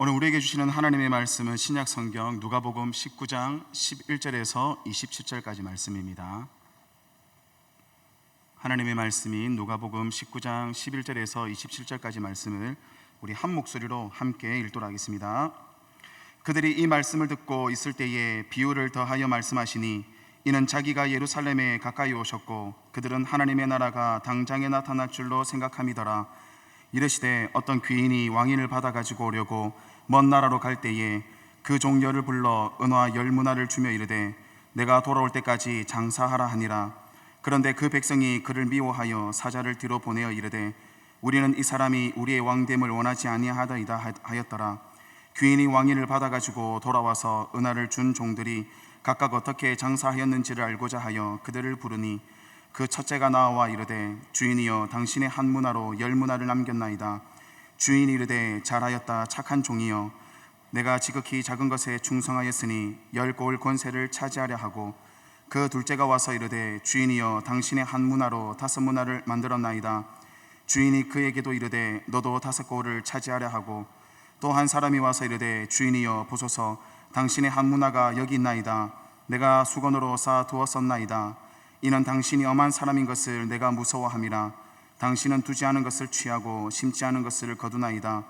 오늘 우리에게 주시는 하나님의 말씀은 신약 성경 누가복음 19장 11절에서 27절까지 말씀입니다. 하나님의 말씀인 누가복음 19장 11절에서 27절까지 말씀을 우리 한 목소리로 함께 읽도록 하겠습니다. 그들이 이 말씀을 듣고 있을 때에 비유를 더하여 말씀하시니 이는 자기가 예루살렘에 가까이 오셨고 그들은 하나님의 나라가 당장에 나타날 줄로 생각함이더라. 이르시되 어떤 귀인이 왕인을 받아 가지고 오려고 먼 나라로 갈 때에 그 종려를 불러 은화 10문화를 주며 이르되 내가 돌아올 때까지 장사하라 하니라. 그런데 그 백성이 그를 미워하여 사자를 뒤로 보내어 이르되 우리는 이 사람이 우리의 왕됨을 원하지 아니하다이다 하였더라. 귀인이 왕인을 받아 가지고 돌아와서 은화를 준 종들이 각각 어떻게 장사하였는지를 알고자 하여 그들을 부르니 그 첫째가 나와 이르되 주인이여 당신의 한 문화로 10문화를 남겼나이다. 주인이 이르되 잘하였다 착한 종이여 내가 지극히 작은 것에 충성하였으니 10고을 권세를 차지하려 하고 그 둘째가 와서 이르되 주인이여 당신의 한 문화로 5문화를 만들었나이다. 주인이 그에게도 이르되 너도 5고을을 차지하려 하고 또 한 사람이 와서 이르되 주인이여 보소서 당신의 한 문화가 여기 있나이다. 내가 수건으로 쌓아 두었었나이다. 이는 당신이 엄한 사람인 것을 내가 무서워함이라. 당신은 두지 않은 것을 취하고 심지 않은 것을 거두나이다.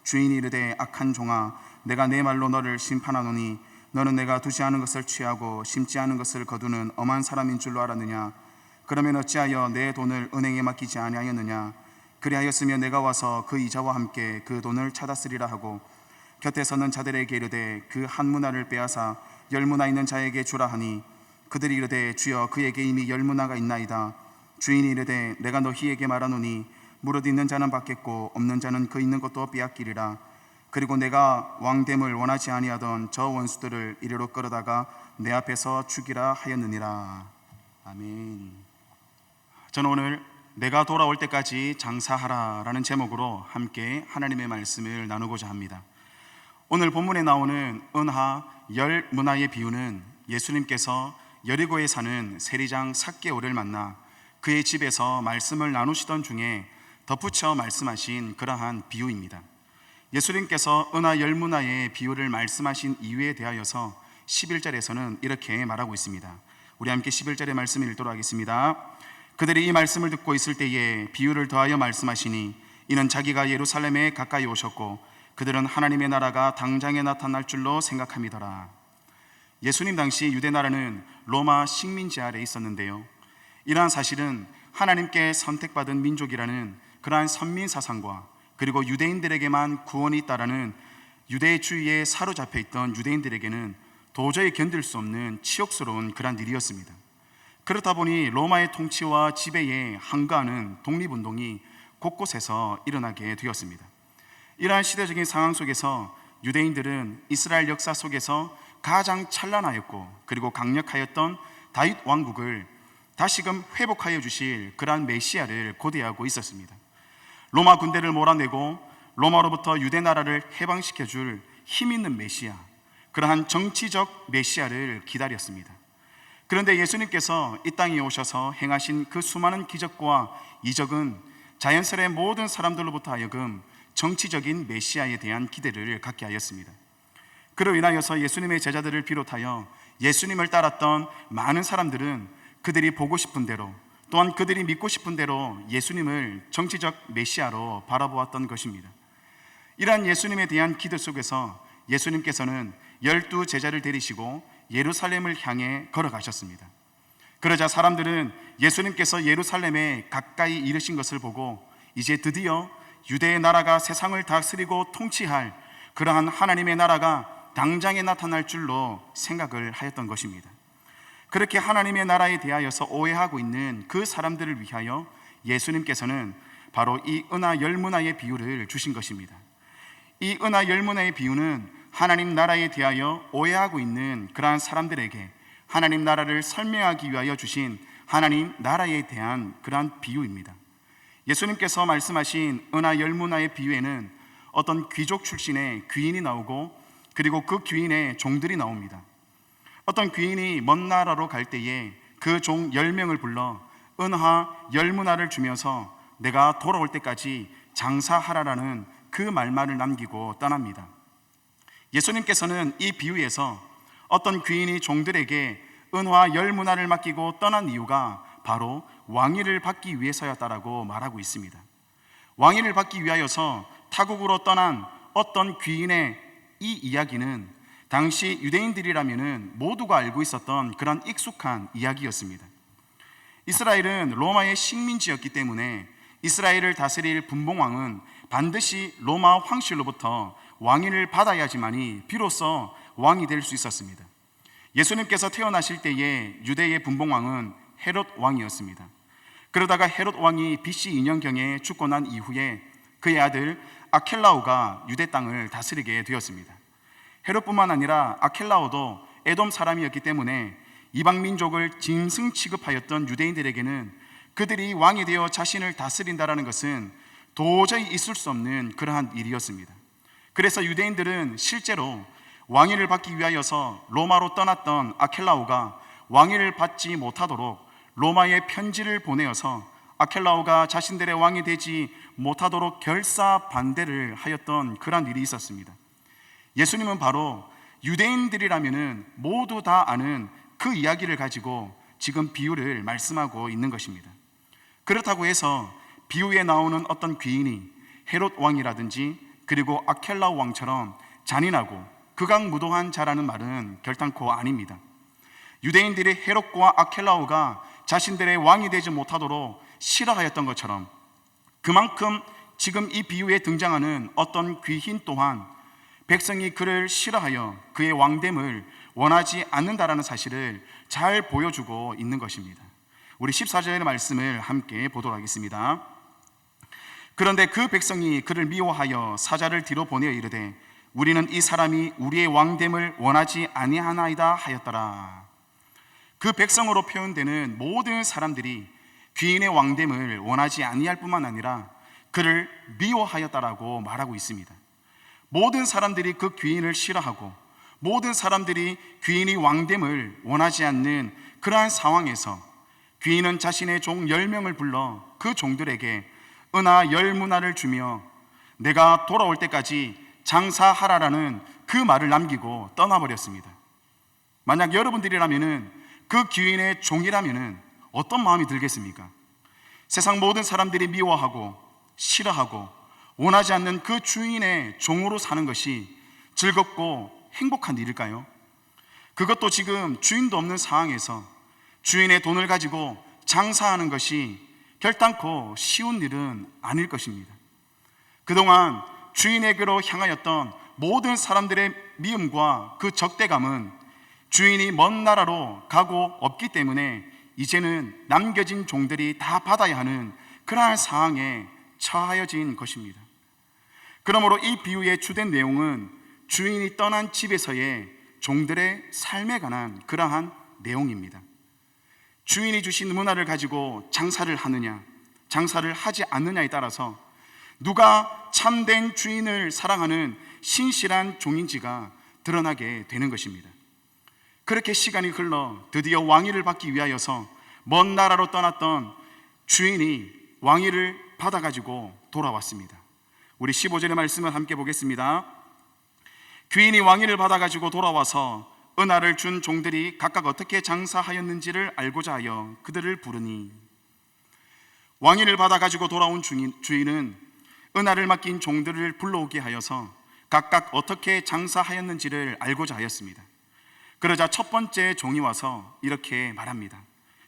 주인이 이르되 악한 종아 내가 내 말로 너를 심판하노니 너는 내가 두지 않은 것을 취하고 심지 않은 것을 거두는 엄한 사람인 줄로 알았느냐. 그러면 어찌하여 내 돈을 은행에 맡기지 아니하였느냐. 그리하였으면 내가 와서 그 이자와 함께 그 돈을 찾았으리라 하고 곁에 서는 자들에게 이르되 그 한 문화를 빼앗아 10문화 있는 자에게 주라 하니 그들이 이르되 주여 그에게 이미 10문화가 있나이다. 주인이 이르되 내가 너희에게 말하노니 무릇 있는 자는 받겠고 없는 자는 그 있는 것도 빼앗기리라. 그리고 내가 왕됨을 원하지 아니하던 저 원수들을 이리로 끌어다가 내 앞에서 죽이라 하였느니라. 아멘. 저는 오늘 내가 돌아올 때까지 장사하라 라는 제목으로 함께 하나님의 말씀을 나누고자 합니다. 오늘 본문에 나오는 은하 10문화의 비유는 예수님께서 여리고에 사는 세리장 삭개오를 만나 그의 집에서 말씀을 나누시던 중에 덧붙여 말씀하신 그러한 비유입니다. 예수님께서 은하 10문화의 비유를 말씀하신 이유에 대하여서 11절에서는 이렇게 말하고 있습니다. 우리 함께 11절의 말씀을 읽도록 하겠습니다. 그들이 이 말씀을 듣고 있을 때에 비유를 더하여 말씀하시니 이는 자기가 예루살렘에 가까이 오셨고 그들은 하나님의 나라가 당장에 나타날 줄로 생각함이더라. 예수님 당시 유대 나라는 로마 식민지 아래 있었는데요, 이러한 사실은 하나님께 선택받은 민족이라는 그러한 선민 사상과 그리고 유대인들에게만 구원이 있다라는 유대주의에 사로잡혀 있던 유대인들에게는 도저히 견딜 수 없는 치욕스러운 그러한 일이었습니다. 그렇다 보니 로마의 통치와 지배에 항거하는 독립운동이 곳곳에서 일어나게 되었습니다. 이러한 시대적인 상황 속에서 유대인들은 이스라엘 역사 속에서 가장 찬란하였고 그리고 강력하였던 다윗 왕국을 다시금 회복하여 주실 그러한 메시아를 고대하고 있었습니다. 로마 군대를 몰아내고 로마로부터 유대 나라를 해방시켜 줄 힘 있는 메시아, 그러한 정치적 메시아를 기다렸습니다. 그런데 예수님께서 이 땅에 오셔서 행하신 그 수많은 기적과 이적은 자연스레 모든 사람들로부터 하여금 정치적인 메시아에 대한 기대를 갖게 하였습니다. 그로 인하여서 예수님의 제자들을 비롯하여 예수님을 따랐던 많은 사람들은 그들이 보고 싶은 대로 또한 그들이 믿고 싶은 대로 예수님을 정치적 메시아로 바라보았던 것입니다. 이러한 예수님에 대한 기대 속에서 예수님께서는 12 제자를 데리시고 예루살렘을 향해 걸어가셨습니다. 그러자 사람들은 예수님께서 예루살렘에 가까이 이르신 것을 보고 이제 드디어 유대의 나라가 세상을 다스리고 통치할 그러한 하나님의 나라가 당장에 나타날 줄로 생각을 하였던 것입니다. 그렇게 하나님의 나라에 대하여서 오해하고 있는 그 사람들을 위하여 예수님께서는 바로 이 은하 10문화의 비유를 주신 것입니다. 이 은하 10문화의 비유는 하나님 나라에 대하여 오해하고 있는 그러한 사람들에게 하나님 나라를 설명하기 위하여 주신 하나님 나라에 대한 그러한 비유입니다. 예수님께서 말씀하신 은하 10문화의 비유에는 어떤 귀족 출신의 귀인이 나오고 그리고 그 귀인의 종들이 나옵니다. 어떤 귀인이 먼 나라로 갈 때에 그 종 10명을 불러 은하 10문화를 주면서 내가 돌아올 때까지 장사하라라는 그 말만을 남기고 떠납니다. 예수님께서는 이 비유에서 어떤 귀인이 종들에게 은화 10문화를 맡기고 떠난 이유가 바로 왕위를 받기 위해서였다라고 말하고 있습니다. 왕위를 받기 위하여서 타국으로 떠난 어떤 귀인의 이 이야기는 당시 유대인들이라면 모두가 알고 있었던 그런 익숙한 이야기였습니다. 이스라엘은 로마의 식민지였기 때문에 이스라엘을 다스릴 분봉왕은 반드시 로마 황실로부터 왕위를 받아야지만이 비로소 왕이 될 수 있었습니다. 예수님께서 태어나실 때에 유대의 분봉왕은 헤롯 왕이었습니다. 그러다가 헤롯 왕이 BC 2년경에 죽고 난 이후에 그의 아들 아켈라오가 유대 땅을 다스리게 되었습니다. 헤롯뿐만 아니라 아켈라오도 에돔 사람이었기 때문에 이방 민족을 짐승 취급하였던 유대인들에게는 그들이 왕이 되어 자신을 다스린다라는 것은 도저히 있을 수 없는 그러한 일이었습니다. 그래서 유대인들은 실제로 왕위를 받기 위하여서 로마로 떠났던 아켈라오가 왕위를 받지 못하도록 로마에 편지를 보내어서 아켈라오가 자신들의 왕이 되지 못하도록 결사 반대를 하였던 그러한 일이 있었습니다. 예수님은 바로 유대인들이라면 모두 다 아는 그 이야기를 가지고 지금 비유를 말씀하고 있는 것입니다. 그렇다고 해서 비유에 나오는 어떤 귀인이 헤롯 왕이라든지 그리고 아켈라오 왕처럼 잔인하고 극악무도한 자라는 말은 결단코 아닙니다. 유대인들이 헤롯과 아켈라오가 자신들의 왕이 되지 못하도록 싫어하였던 것처럼 그만큼 지금 이 비유에 등장하는 어떤 귀인 또한 백성이 그를 싫어하여 그의 왕됨을 원하지 않는다라는 사실을 잘 보여주고 있는 것입니다. 우리 14절의 말씀을 함께 보도록 하겠습니다. 그런데 그 백성이 그를 미워하여 사자를 뒤로 보내어 이르되 우리는 이 사람이 우리의 왕됨을 원하지 아니하나이다 하였더라. 그 백성으로 표현되는 모든 사람들이 귀인의 왕됨을 원하지 아니할 뿐만 아니라 그를 미워하였다라고 말하고 있습니다. 모든 사람들이 그 귀인을 싫어하고 모든 사람들이 귀인이 왕됨을 원하지 않는 그러한 상황에서 귀인은 자신의 종 10명을 불러 그 종들에게 은하 10문화를 주며 내가 돌아올 때까지 장사하라라는 그 말을 남기고 떠나버렸습니다. 만약 여러분들이라면 그 귀인의 종이라면 어떤 마음이 들겠습니까? 세상 모든 사람들이 미워하고 싫어하고 원하지 않는 그 주인의 종으로 사는 것이 즐겁고 행복한 일일까요? 그것도 지금 주인도 없는 상황에서 주인의 돈을 가지고 장사하는 것이 결단코 쉬운 일은 아닐 것입니다. 그동안 주인에게로 향하였던 모든 사람들의 미움과 그 적대감은 주인이 먼 나라로 가고 없기 때문에 이제는 남겨진 종들이 다 받아야 하는 그러한 상황에 처하여진 것입니다. 그러므로 이 비유의 주된 내용은 주인이 떠난 집에서의 종들의 삶에 관한 그러한 내용입니다. 주인이 주신 문화를 가지고 장사를 하느냐 장사를 하지 않느냐에 따라서 누가 참된 주인을 사랑하는 신실한 종인지가 드러나게 되는 것입니다. 그렇게 시간이 흘러 드디어 왕위를 받기 위하여서 먼 나라로 떠났던 주인이 왕위를 받아가지고 돌아왔습니다. 우리 15절의 말씀을 함께 보겠습니다. 귀인이 왕위를 받아가지고 돌아와서 은하를 준 종들이 각각 어떻게 장사하였는지를 알고자 하여 그들을 부르니, 왕위를 받아가지고 돌아온 주인은 은하를 맡긴 종들을 불러오게 하여서 각각 어떻게 장사하였는지를 알고자 하였습니다. 그러자 첫 번째 종이 와서 이렇게 말합니다.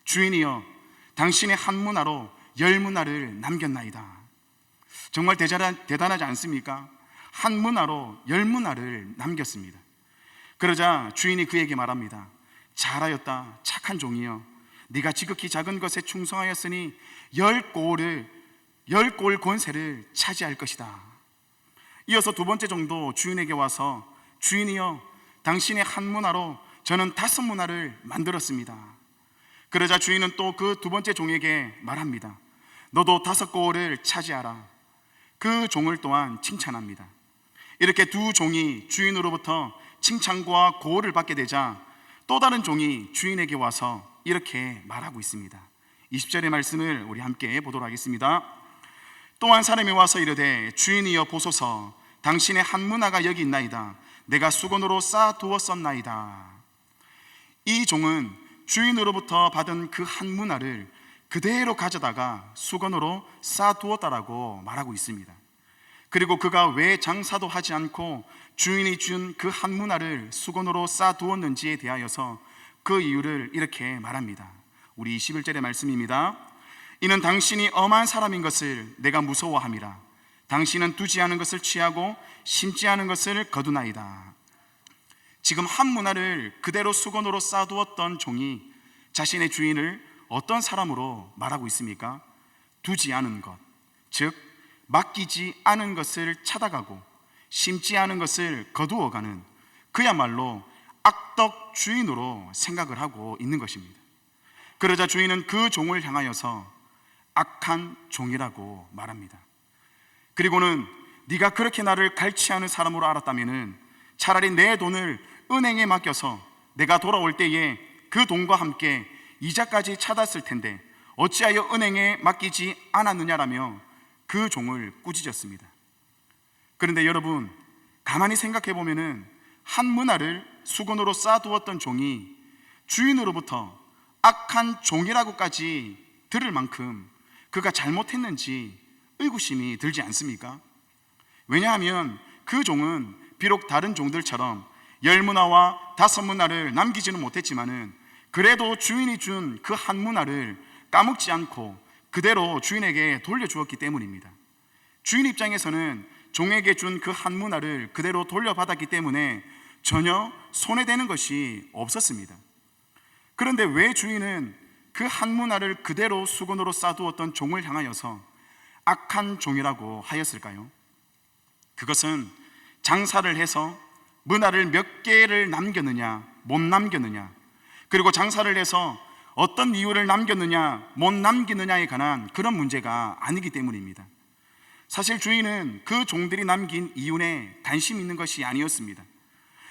주인이여, 당신의 한 문화로 10문화를 남겼나이다. 정말 대단하지 않습니까? 한 문화로 10문화를 남겼습니다. 그러자 주인이 그에게 말합니다. 잘하였다, 착한 종이여. 네가 지극히 작은 것에 충성하였으니 10골 권세를 차지할 것이다. 이어서 두 번째 종도 주인에게 와서 주인이여, 당신의 한 문화로 저는 5문화를 만들었습니다. 그러자 주인은 또 그 두 번째 종에게 말합니다. 너도 5골을 차지하라. 그 종을 또한 칭찬합니다. 이렇게 두 종이 주인으로부터 칭찬과 고호를 받게 되자 또 다른 종이 주인에게 와서 이렇게 말하고 있습니다. 20절의 말씀을 우리 함께 보도록 하겠습니다. 또 한 사람이 와서 이르되 주인이여 보소서, 당신의 한 문화가 여기 있나이다. 내가 수건으로 쌓아두었었나이다. 이 종은 주인으로부터 받은 그 한 문화를 그대로 가져다가 수건으로 쌓아두었다라고 말하고 있습니다. 그리고 그가 왜 장사도 하지 않고 주인이 준 그 한 문화를 수건으로 쌓아두었는지에 대하여서 그 이유를 이렇게 말합니다. 우리 21절의 말씀입니다. 이는 당신이 엄한 사람인 것을 내가 무서워함이라. 당신은 두지 않은 것을 취하고 심지 않은 것을 거두나이다. 지금 한 문화를 그대로 수건으로 쌓아두었던 종이 자신의 주인을 어떤 사람으로 말하고 있습니까? 두지 않은 것, 즉 맡기지 않은 것을 찾아가고 심지 않은 것을 거두어가는 그야말로 악덕 주인으로 생각을 하고 있는 것입니다. 그러자 주인은 그 종을 향하여서 악한 종이라고 말합니다. 그리고는 네가 그렇게 나를 갈취하는 사람으로 알았다면 차라리 내 돈을 은행에 맡겨서 내가 돌아올 때에 그 돈과 함께 이자까지 찾았을 텐데 어찌하여 은행에 맡기지 않았느냐라며 그 종을 꾸짖었습니다. 그런데 여러분, 가만히 생각해 보면은 한 문화를 수건으로 쌓아두었던 종이 주인으로부터 악한 종이라고까지 들을 만큼 그가 잘못했는지 의구심이 들지 않습니까? 왜냐하면 그 종은 비록 다른 종들처럼 10문화와 5문화를 남기지는 못했지만은 그래도 주인이 준 그 한 문화를 까먹지 않고 그대로 주인에게 돌려주었기 때문입니다. 주인 입장에서는 종에게 준 그 한 문화를 그대로 돌려받았기 때문에 전혀 손해되는 것이 없었습니다. 그런데 왜 주인은 그 한 문화를 그대로 수건으로 쌓아두었던 종을 향하여서 악한 종이라고 하였을까요? 그것은 장사를 해서 문화를 몇 개를 남겼느냐 못 남겼느냐, 그리고 장사를 해서 어떤 이유를 남겼느냐 못 남기느냐에 관한 그런 문제가 아니기 때문입니다. 사실 주인은 그 종들이 남긴 이윤에 관심이 있는 것이 아니었습니다.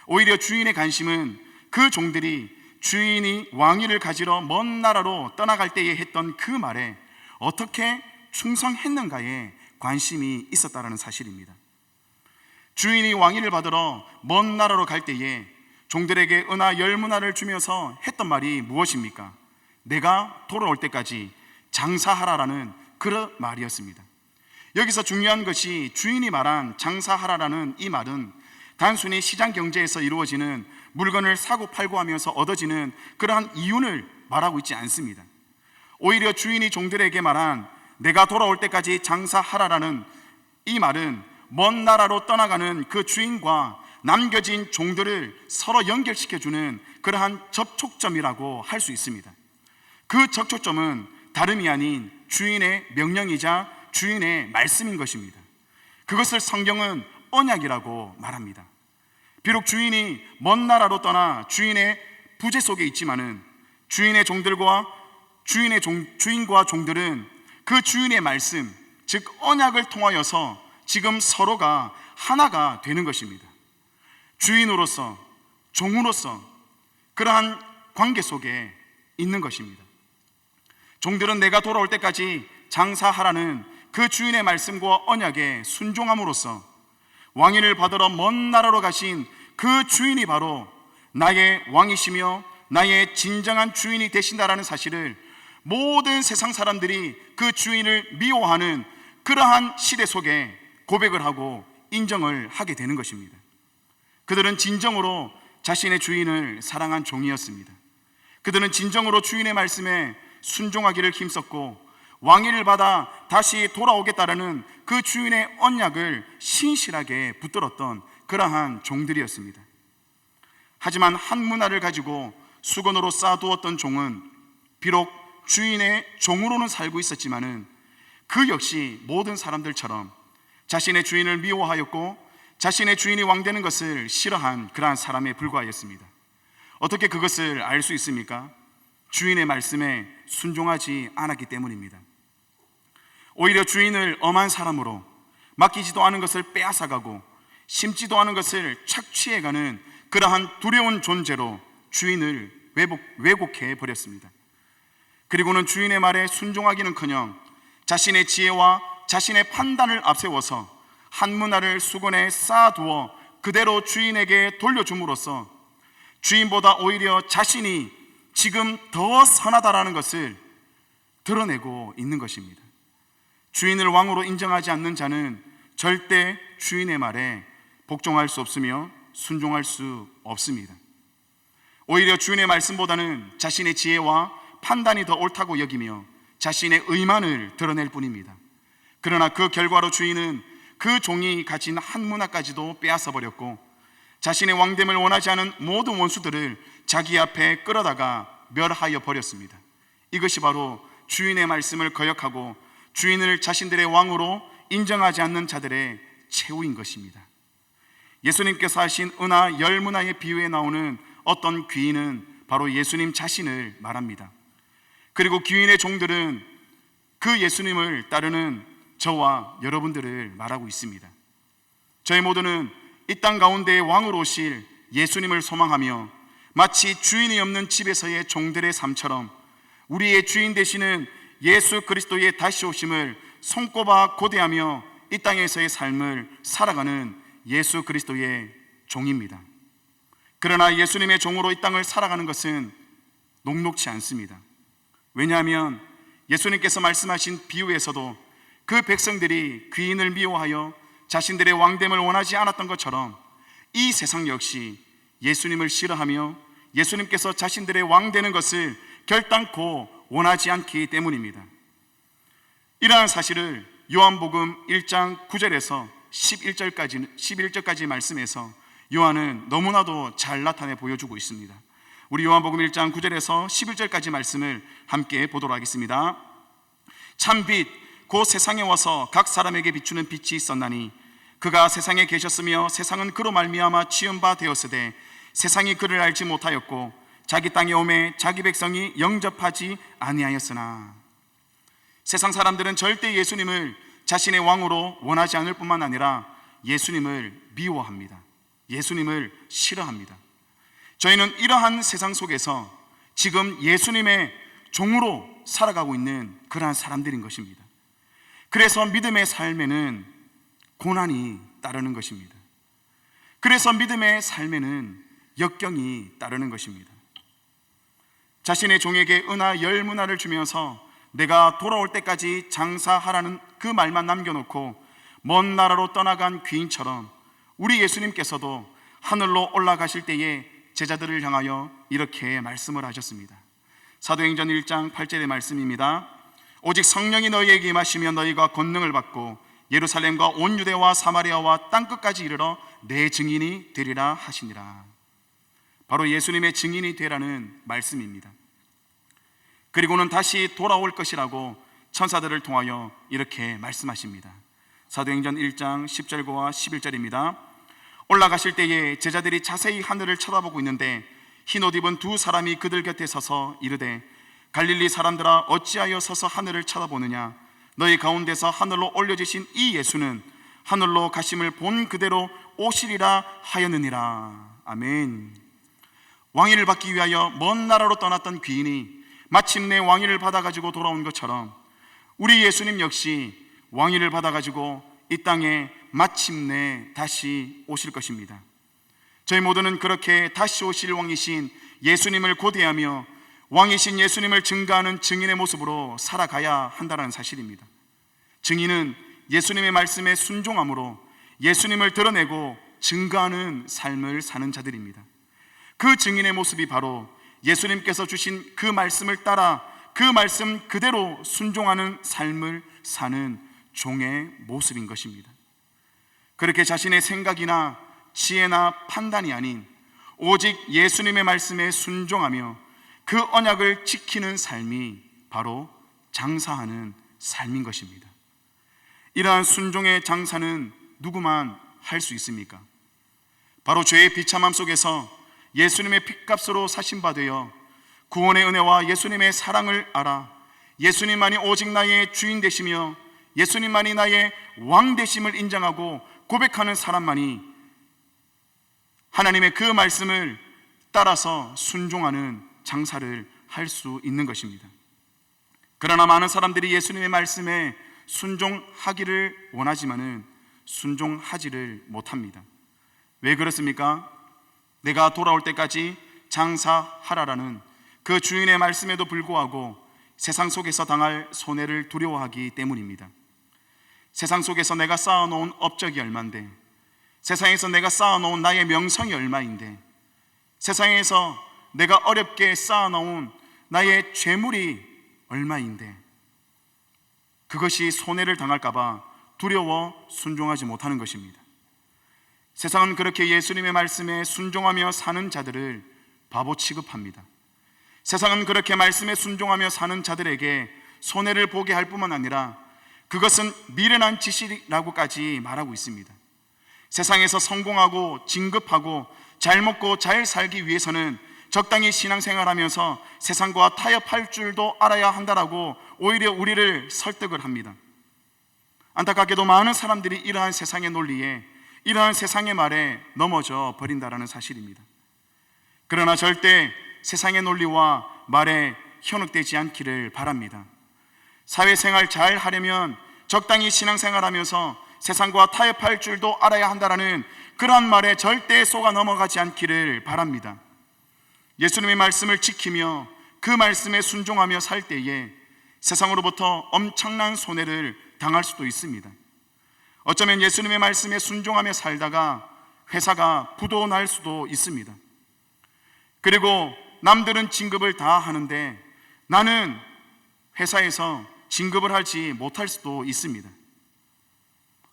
오히려 주인의 관심은 그 종들이 주인이 왕위를 가지러 먼 나라로 떠나갈 때에 했던 그 말에 어떻게 충성했는가에 관심이 있었다는 사실입니다. 주인이 왕위를 받으러 먼 나라로 갈 때에 종들에게 은하 10문화를 주면서 했던 말이 무엇입니까? 내가 돌아올 때까지 장사하라라는 그런 말이었습니다. 여기서 중요한 것이 주인이 말한 장사하라라는 이 말은 단순히 시장 경제에서 이루어지는 물건을 사고 팔고 하면서 얻어지는 그러한 이윤을 말하고 있지 않습니다. 오히려 주인이 종들에게 말한 내가 돌아올 때까지 장사하라라는 이 말은 먼 나라로 떠나가는 그 주인과 남겨진 종들을 서로 연결시켜주는 그러한 접촉점이라고 할 수 있습니다. 그 접촉점은 다름이 아닌 주인의 명령이자 주인의 말씀인 것입니다. 그것을 성경은 언약이라고 말합니다. 비록 주인이 먼 나라로 떠나 주인의 부재 속에 있지만은 주인의 종들과 주인과 종들은 그 주인의 말씀, 즉 언약을 통하여서 지금 서로가 하나가 되는 것입니다. 주인으로서 종으로서 그러한 관계 속에 있는 것입니다. 종들은 내가 돌아올 때까지 장사하라는 그 주인의 말씀과 언약에 순종함으로써 왕위를 받으러 먼 나라로 가신 그 주인이 바로 나의 왕이시며 나의 진정한 주인이 되신다라는 사실을 모든 세상 사람들이 그 주인을 미워하는 그러한 시대 속에 고백을 하고 인정을 하게 되는 것입니다. 그들은 진정으로 자신의 주인을 사랑한 종이었습니다. 그들은 진정으로 주인의 말씀에 순종하기를 힘썼고 왕위를 받아 다시 돌아오겠다라는 그 주인의 언약을 신실하게 붙들었던 그러한 종들이었습니다. 하지만 한 문화를 가지고 수건으로 쌓아두었던 종은 비록 주인의 종으로는 살고 있었지만은 그 역시 모든 사람들처럼 자신의 주인을 미워하였고 자신의 주인이 왕되는 것을 싫어한 그러한 사람에 불과하였습니다. 어떻게 그것을 알 수 있습니까? 주인의 말씀에 순종하지 않았기 때문입니다. 오히려 주인을 엄한 사람으로 맡기지도 않은 것을 빼앗아가고 심지도 않은 것을 착취해가는 그러한 두려운 존재로 주인을 왜곡해 버렸습니다. 그리고는 주인의 말에 순종하기는커녕 자신의 지혜와 자신의 판단을 앞세워서 한 문화를 수건에 쌓아두어 그대로 주인에게 돌려줌으로써 주인보다 오히려 자신이 지금 더 선하다라는 것을 드러내고 있는 것입니다. 주인을 왕으로 인정하지 않는 자는 절대 주인의 말에 복종할 수 없으며 순종할 수 없습니다. 오히려 주인의 말씀보다는 자신의 지혜와 판단이 더 옳다고 여기며 자신의 의만을 드러낼 뿐입니다. 그러나 그 결과로 주인은 그 종이 가진 한 문화까지도 빼앗아 버렸고 자신의 왕됨을 원하지 않은 모든 원수들을 자기 앞에 끌어다가 멸하여 버렸습니다. 이것이 바로 주인의 말씀을 거역하고 주인을 자신들의 왕으로 인정하지 않는 자들의 최후인 것입니다. 예수님께서 하신 은하 10문화의 비유에 나오는 어떤 귀인은 바로 예수님 자신을 말합니다. 그리고 귀인의 종들은 그 예수님을 따르는 저와 여러분들을 말하고 있습니다. 저희 모두는 이 땅 가운데 왕으로 오실 예수님을 소망하며 마치 주인이 없는 집에서의 종들의 삶처럼 우리의 주인 되시는 예수 그리스도의 다시 오심을 손꼽아 고대하며 이 땅에서의 삶을 살아가는 예수 그리스도의 종입니다. 그러나 예수님의 종으로 이 땅을 살아가는 것은 녹록지 않습니다. 왜냐하면 예수님께서 말씀하신 비유에서도 그 백성들이 귀인을 미워하여 자신들의 왕됨을 원하지 않았던 것처럼 이 세상 역시 예수님을 싫어하며 예수님께서 자신들의 왕 되는 것을 결단코 원하지 않기 때문입니다. 이러한 사실을 요한복음 1장 9절에서 11절까지 말씀에서 요한은 너무나도 잘 나타내 보여주고 있습니다. 우리 요한복음 1장 9절에서 11절까지 말씀을 함께 보도록 하겠습니다. 참빛 곧 세상에 와서 각 사람에게 비추는 빛이 있었나니 그가 세상에 계셨으며 세상은 그로 말미암아 지은 바 되었으되 세상이 그를 알지 못하였고 자기 땅에 오매 자기 백성이 영접하지 아니하였으나. 세상 사람들은 절대 예수님을 자신의 왕으로 원하지 않을 뿐만 아니라 예수님을 미워합니다. 예수님을 싫어합니다. 저희는 이러한 세상 속에서 지금 예수님의 종으로 살아가고 있는 그러한 사람들인 것입니다. 그래서 믿음의 삶에는 고난이 따르는 것입니다. 그래서 믿음의 삶에는 역경이 따르는 것입니다. 자신의 종에게 은하 10문화를 주면서 내가 돌아올 때까지 장사하라는 그 말만 남겨놓고 먼 나라로 떠나간 귀인처럼 우리 예수님께서도 하늘로 올라가실 때에 제자들을 향하여 이렇게 말씀을 하셨습니다. 사도행전 1장 8절의 말씀입니다. 오직 성령이 너희에게 임하시면 너희가 권능을 받고 예루살렘과 온 유대와 사마리아와 땅끝까지 이르러 내 증인이 되리라 하시니라. 바로 예수님의 증인이 되라는 말씀입니다. 그리고는 다시 돌아올 것이라고 천사들을 통하여 이렇게 말씀하십니다. 사도행전 1장 10절과 11절입니다. 올라가실 때에 제자들이 자세히 하늘을 쳐다보고 있는데 흰 옷 입은 두 사람이 그들 곁에 서서 이르되 갈릴리 사람들아 어찌하여 서서 하늘을 쳐다보느냐 너희 가운데서 하늘로 올려지신 이 예수는 하늘로 가심을 본 그대로 오시리라 하였느니라. 아멘. 왕위를 받기 위하여 먼 나라로 떠났던 귀인이 마침내 왕위를 받아가지고 돌아온 것처럼 우리 예수님 역시 왕위를 받아가지고 이 땅에 마침내 다시 오실 것입니다. 저희 모두는 그렇게 다시 오실 왕이신 예수님을 고대하며 왕이신 예수님을 증거하는 증인의 모습으로 살아가야 한다는 사실입니다. 증인은 예수님의 말씀에 순종함으로 예수님을 드러내고 증거하는 삶을 사는 자들입니다. 그 증인의 모습이 바로 예수님께서 주신 그 말씀을 따라 그 말씀 그대로 순종하는 삶을 사는 종의 모습인 것입니다. 그렇게 자신의 생각이나 지혜나 판단이 아닌 오직 예수님의 말씀에 순종하며 그 언약을 지키는 삶이 바로 장사하는 삶인 것입니다. 이러한 순종의 장사는 누구만 할 수 있습니까? 바로 죄의 비참함 속에서 예수님의 핏값으로 사신 바 되어 구원의 은혜와 예수님의 사랑을 알아 예수님만이 오직 나의 주인 되시며 예수님만이 나의 왕 되심을 인정하고 고백하는 사람만이 하나님의 그 말씀을 따라서 순종하는 장사를 할 수 있는 것입니다. 그러나 많은 사람들이 예수님의 말씀에 순종하기를 원하지만은 순종하지를 못합니다. 왜 그렇습니까? 내가 돌아올 때까지 장사하라라는 그 주인의 말씀에도 불구하고 세상 속에서 당할 손해를 두려워하기 때문입니다. 세상 속에서 내가 쌓아놓은 업적이 얼만데, 세상에서 내가 쌓아놓은 나의 명성이 얼마인데, 세상에서 내가 어렵게 쌓아놓은 나의 죄물이 얼마인데, 그것이 손해를 당할까봐 두려워 순종하지 못하는 것입니다. 세상은 그렇게 예수님의 말씀에 순종하며 사는 자들을 바보 취급합니다. 세상은 그렇게 말씀에 순종하며 사는 자들에게 손해를 보게 할 뿐만 아니라 그것은 미련한 짓이라고까지 말하고 있습니다. 세상에서 성공하고 진급하고 잘 먹고 잘 살기 위해서는 적당히 신앙생활하면서 세상과 타협할 줄도 알아야 한다라고 오히려 우리를 설득을 합니다. 안타깝게도 많은 사람들이 이러한 세상의 논리에, 이러한 세상의 말에 넘어져 버린다라는 사실입니다. 그러나 절대 세상의 논리와 말에 현혹되지 않기를 바랍니다. 사회생활 잘 하려면 적당히 신앙생활하면서 세상과 타협할 줄도 알아야 한다라는 그러한 말에 절대 속아 넘어가지 않기를 바랍니다. 예수님의 말씀을 지키며 그 말씀에 순종하며 살 때에 세상으로부터 엄청난 손해를 당할 수도 있습니다. 어쩌면 예수님의 말씀에 순종하며 살다가 회사가 부도 날 수도 있습니다. 그리고 남들은 진급을 다 하는데 나는 회사에서 진급을 하지 못할 수도 있습니다.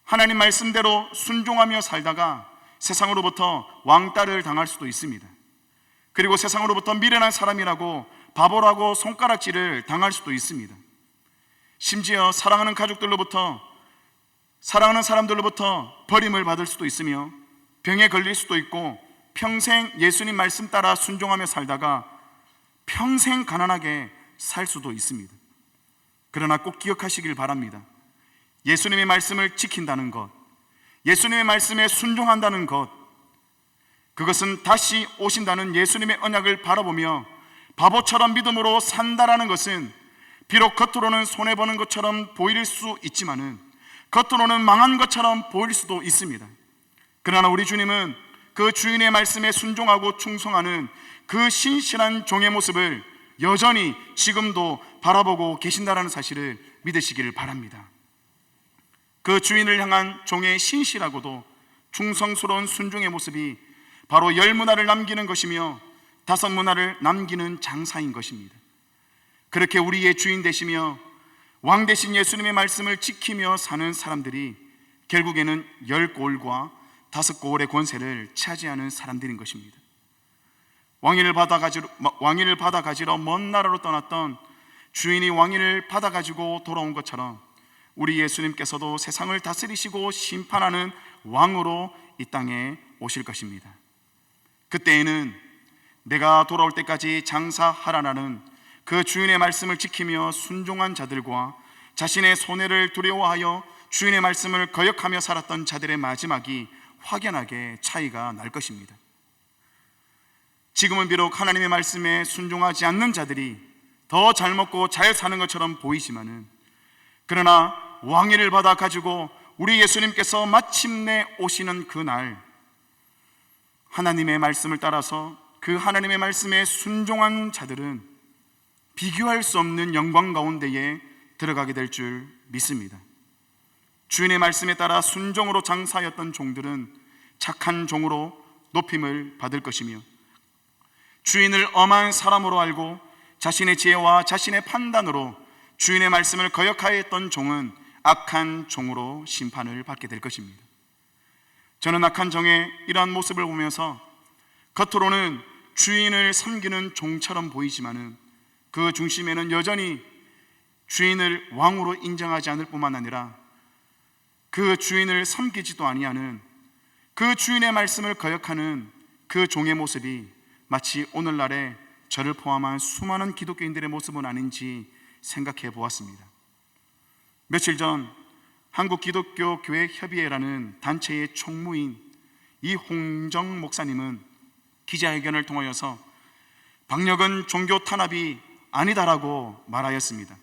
하나님 말씀대로 순종하며 살다가 세상으로부터 왕따를 당할 수도 있습니다. 그리고 세상으로부터 미련한 사람이라고 바보라고 손가락질을 당할 수도 있습니다. 심지어 사랑하는 가족들로부터, 사랑하는 사람들로부터 버림을 받을 수도 있으며 병에 걸릴 수도 있고 평생 예수님 말씀 따라 순종하며 살다가 평생 가난하게 살 수도 있습니다. 그러나 꼭 기억하시길 바랍니다. 예수님의 말씀을 지킨다는 것, 예수님의 말씀에 순종한다는 것, 그것은 다시 오신다는 예수님의 언약을 바라보며 바보처럼 믿음으로 산다라는 것은 비록 겉으로는 손해보는 것처럼 보일 수 있지만은, 겉으로는 망한 것처럼 보일 수도 있습니다. 그러나 우리 주님은 그 주인의 말씀에 순종하고 충성하는 그 신실한 종의 모습을 여전히 지금도 바라보고 계신다라는 사실을 믿으시기를 바랍니다. 그 주인을 향한 종의 신실하고도 충성스러운 순종의 모습이 바로 10문화를 남기는 것이며 5문화를 남기는 장사인 것입니다. 그렇게 우리의 주인 되시며 왕 되신 예수님의 말씀을 지키며 사는 사람들이 결국에는 10고을과 5고을의 권세를 차지하는 사람들인 것입니다. 왕위를 받아가지러 먼 나라로 떠났던 주인이 왕위를 받아가지고 돌아온 것처럼 우리 예수님께서도 세상을 다스리시고 심판하는 왕으로 이 땅에 오실 것입니다. 그때에는 내가 돌아올 때까지 장사하라는 그 주인의 말씀을 지키며 순종한 자들과 자신의 손해를 두려워하여 주인의 말씀을 거역하며 살았던 자들의 마지막이 확연하게 차이가 날 것입니다. 지금은 비록 하나님의 말씀에 순종하지 않는 자들이 더 잘 먹고 잘 사는 것처럼 보이지만은, 그러나 왕위를 받아 가지고 우리 예수님께서 마침내 오시는 그날, 하나님의 말씀을 따라서 그 하나님의 말씀에 순종한 자들은 비교할 수 없는 영광 가운데에 들어가게 될 줄 믿습니다. 주인의 말씀에 따라 순종으로 장사하였던 종들은 착한 종으로 높임을 받을 것이며, 주인을 엄한 사람으로 알고 자신의 지혜와 자신의 판단으로 주인의 말씀을 거역하였던 종은 악한 종으로 심판을 받게 될 것입니다. 저는 악한 종의 이러한 모습을 보면서 겉으로는 주인을 섬기는 종처럼 보이지만은 그 중심에는 여전히 주인을 왕으로 인정하지 않을 뿐만 아니라 그 주인을 섬기지도 아니하는, 그 주인의 말씀을 거역하는 그 종의 모습이 마치 오늘날의 저를 포함한 수많은 기독교인들의 모습은 아닌지 생각해 보았습니다. 며칠 전 한국기독교교회협의회라는 단체의 총무인 이홍정 목사님은 기자회견을 통하여서 방역은 종교 탄압이 아니다라고 말하였습니다.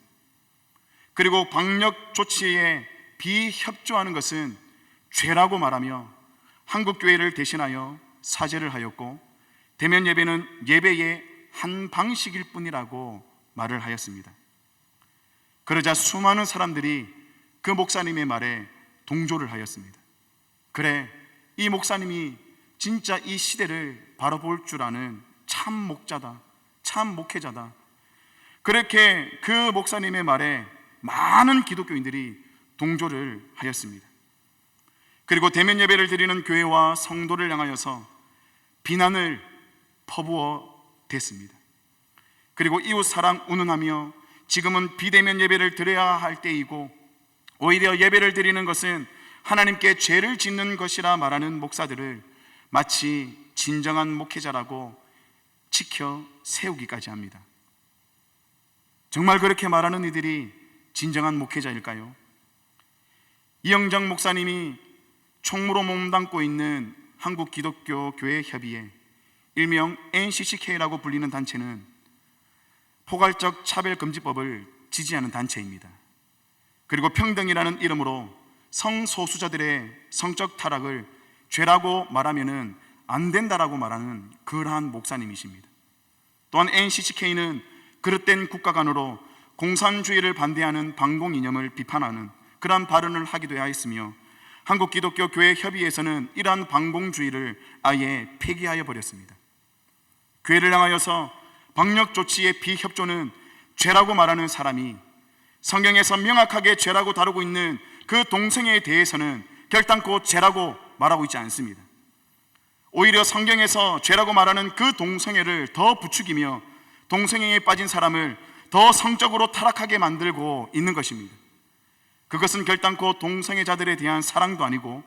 그리고 방역 조치에 비협조하는 것은 죄라고 말하며 한국교회를 대신하여 사죄를 하였고, 대면 예배는 예배의 한 방식일 뿐이라고 말을 하였습니다. 그러자 수많은 사람들이 그 목사님의 말에 동조를 하였습니다. 그래, 이 목사님이 진짜 이 시대를 바라볼 줄 아는 참 목자다, 참 목회자다. 그렇게 그 목사님의 말에 많은 기독교인들이 동조를 하였습니다. 그리고 대면 예배를 드리는 교회와 성도를 향하여서 비난을 퍼부어 댔습니다. 그리고 이웃 사랑 운운하며 지금은 비대면 예배를 드려야 할 때이고, 오히려 예배를 드리는 것은 하나님께 죄를 짓는 것이라 말하는 목사들을 마치 진정한 목회자라고 지켜 세우기까지 합니다. 정말 그렇게 말하는 이들이 진정한 목회자일까요? 이영정 목사님이 총무로 몸담고 있는 한국 기독교 교회 협의회, 일명 NCCK라고 불리는 단체는 포괄적 차별금지법을 지지하는 단체입니다. 그리고 평등이라는 이름으로 성소수자들의 성적 타락을 죄라고 말하면 안 된다라고 말하는 그러한 목사님이십니다. 또한 NCCK는 그릇된 국가관으로 공산주의를 반대하는 반공 이념을 비판하는 그러한 발언을 하기도 하였으며, 한국 기독교 교회 협의회에서는 이러한 반공주의를 아예 폐기하여 버렸습니다. 교회를 향하여서 방역 조치의 비협조는 죄라고 말하는 사람이 성경에서 명확하게 죄라고 다루고 있는 그 동성애에 대해서는 결단코 죄라고 말하고 있지 않습니다. 오히려 성경에서 죄라고 말하는 그 동성애를 더 부추기며 동성애에 빠진 사람을 더 성적으로 타락하게 만들고 있는 것입니다. 그것은 결단코 동성애자들에 대한 사랑도 아니고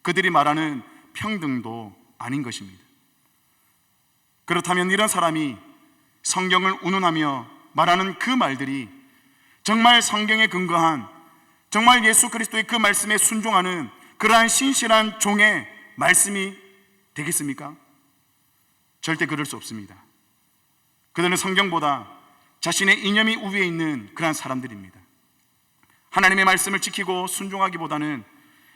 그들이 말하는 평등도 아닌 것입니다. 그렇다면 이런 사람이 성경을 운운하며 말하는 그 말들이 정말 성경에 근거한, 정말 예수 그리스도의 그 말씀에 순종하는 그러한 신실한 종의 말씀이 되겠습니까? 절대 그럴 수 없습니다. 그들은 성경보다 자신의 이념이 우위에 있는 그러한 사람들입니다. 하나님의 말씀을 지키고 순종하기보다는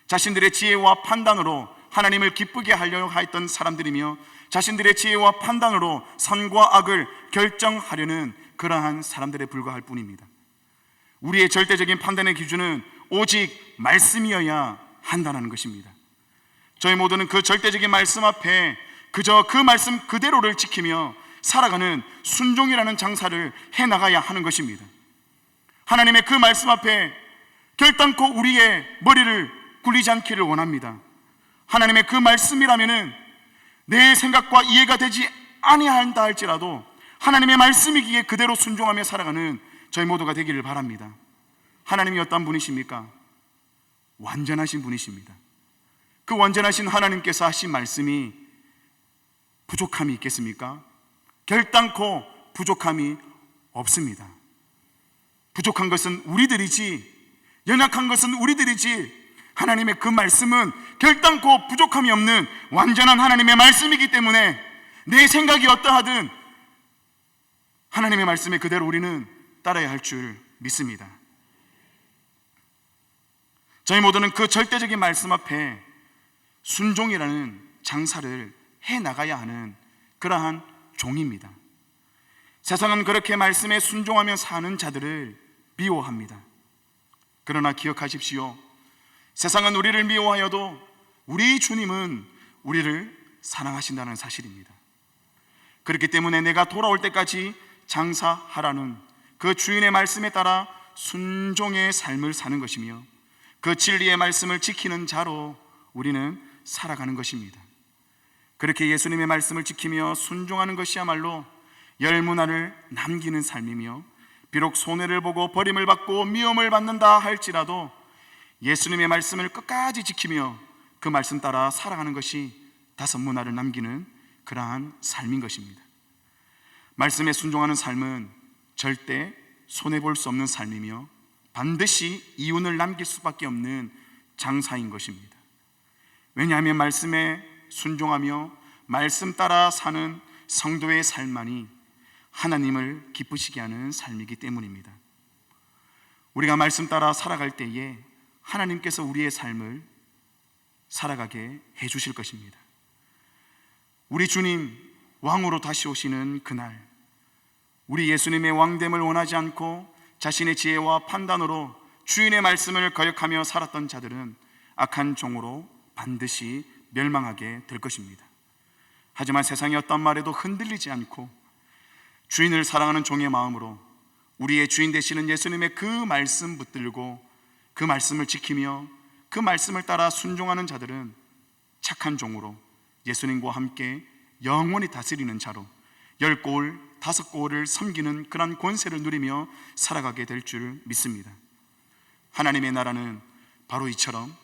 자신들의 지혜와 판단으로 하나님을 기쁘게 하려고 했던 사람들이며, 자신들의 지혜와 판단으로 선과 악을 결정하려는 그러한 사람들에 불과할 뿐입니다. 우리의 절대적인 판단의 기준은 오직 말씀이어야 한다는 것입니다. 저희 모두는 그 절대적인 말씀 앞에 그저 그 말씀 그대로를 지키며 살아가는 순종이라는 장사를 해나가야 하는 것입니다. 하나님의 그 말씀 앞에 결단코 우리의 머리를 굴리지 않기를 원합니다. 하나님의 그 말씀이라면은 내 생각과 이해가 되지 아니한다 할지라도 하나님의 말씀이기에 그대로 순종하며 살아가는 저희 모두가 되기를 바랍니다. 하나님이 어떤 분이십니까? 완전하신 분이십니다. 그 완전하신 하나님께서 하신 말씀이 부족함이 있겠습니까? 결단코 부족함이 없습니다. 부족한 것은 우리들이지, 연약한 것은 우리들이지, 하나님의 그 말씀은 결단코 부족함이 없는 완전한 하나님의 말씀이기 때문에 내 생각이 어떠하든 하나님의 말씀에 그대로 우리는 따라야 할 줄 믿습니다. 저희 모두는 그 절대적인 말씀 앞에 순종이라는 장사를 해나가야 하는 그러한 종입니다. 세상은 그렇게 말씀에 순종하며 사는 자들을 미워합니다. 그러나 기억하십시오. 세상은 우리를 미워하여도 우리 주님은 우리를 사랑하신다는 사실입니다. 그렇기 때문에 내가 돌아올 때까지 장사하라는 그 주인의 말씀에 따라 순종의 삶을 사는 것이며, 그 진리의 말씀을 지키는 자로 우리는 살아가는 것입니다. 그렇게 예수님의 말씀을 지키며 순종하는 것이야말로 열문화를 남기는 삶이며, 비록 손해를 보고 버림을 받고 미움을 받는다 할지라도 예수님의 말씀을 끝까지 지키며 그 말씀 따라 살아가는 것이 다섯 문화를 남기는 그러한 삶인 것입니다. 말씀에 순종하는 삶은 절대 손해볼 수 없는 삶이며 반드시 이윤을 남길 수밖에 없는 장사인 것입니다. 왜냐하면 말씀에 순종하며 말씀 따라 사는 성도의 삶만이 하나님을 기쁘시게 하는 삶이기 때문입니다. 우리가 말씀 따라 살아갈 때에 하나님께서 우리의 삶을 살아가게 해주실 것입니다. 우리 주님 왕으로 다시 오시는 그날, 우리 예수님의 왕됨을 원하지 않고 자신의 지혜와 판단으로 주인의 말씀을 거역하며 살았던 자들은 악한 종으로 반드시 멸망하게 될 것입니다. 하지만 세상의 어떤 말에도 흔들리지 않고 주인을 사랑하는 종의 마음으로 우리의 주인 되시는 예수님의 그 말씀 붙들고 그 말씀을 지키며 그 말씀을 따라 순종하는 자들은 착한 종으로 예수님과 함께 영원히 다스리는 자로 10고을 5고을을 섬기는 그런 권세를 누리며 살아가게 될 줄 믿습니다. 하나님의 나라는 바로 이처럼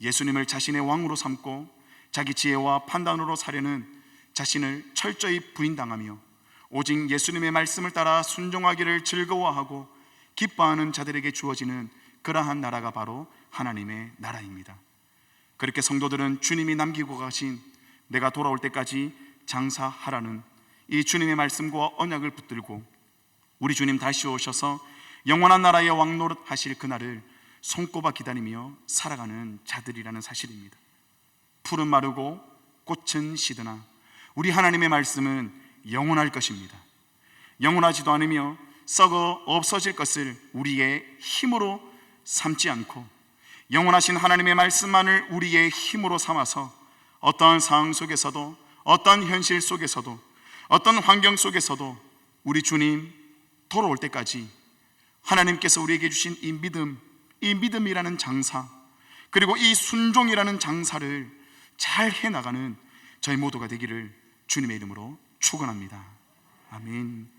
예수님을 자신의 왕으로 삼고 자기 지혜와 판단으로 사려는 자신을 철저히 부인당하며 오직 예수님의 말씀을 따라 순종하기를 즐거워하고 기뻐하는 자들에게 주어지는 그러한 나라가 바로 하나님의 나라입니다. 그렇게 성도들은 주님이 남기고 가신 내가 돌아올 때까지 장사하라는 이 주님의 말씀과 언약을 붙들고 우리 주님 다시 오셔서 영원한 나라의 왕노릇 하실 그날을 손꼽아 기다리며 살아가는 자들이라는 사실입니다. 풀은 마르고 꽃은 시드나 우리 하나님의 말씀은 영원할 것입니다. 영원하지도 않으며 썩어 없어질 것을 우리의 힘으로 삼지 않고 영원하신 하나님의 말씀만을 우리의 힘으로 삼아서 어떠한 상황 속에서도 어떠한 현실 속에서도 어떤 환경 속에서도 우리 주님 돌아올 때까지 하나님께서 우리에게 주신 이 믿음이라는 장사, 그리고 이 순종이라는 장사를 잘 해나가는 저희 모두가 되기를 주님의 이름으로 축원합니다. 아멘.